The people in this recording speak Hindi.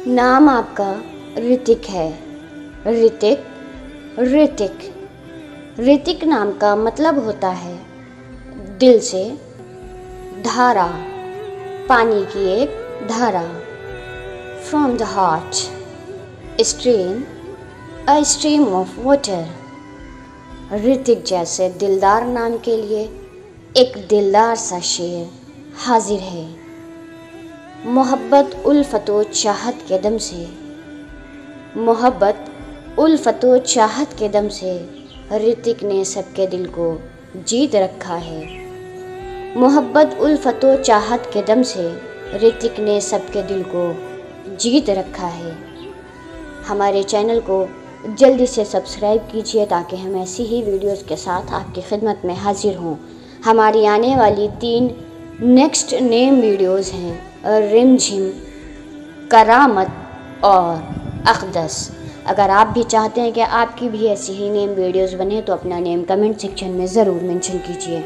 नाम आपका ऋतिक है। ऋतिक, ऋतिक। ऋतिक नाम का मतलब होता है दिल से धारा, पानी की एक धारा। From the heart, stream, a stream of water. Hrithik जैसे दिलदार नाम के लिए एक दिलदार सा शेर हाजिर है। मोहब्बत उल्फतो चाहत के दम से, मोहब्बत उल्फतो चाहत के दम से ऋतिक ने सबके दिल को जीत रखा है। मोहब्बत उल्फतो चाहत के दम से ऋतिक ने सबके दिल को जीत रखा है। हमारे चैनल को जल्दी से सब्सक्राइब कीजिए ताकि हम ऐसी ही वीडियोस के साथ आपकी खिदमत में हाजिर हों। हमारी आने वाली 3 नेक्स्ट नेम वीडियोस हैं रिमझिम, करामत और अक़दस। अगर आप भी चाहते हैं कि आपकी भी ऐसी ही नेम वीडियोस बने तो अपना नेम कमेंट सेक्शन में ज़रूर मेंशन कीजिए।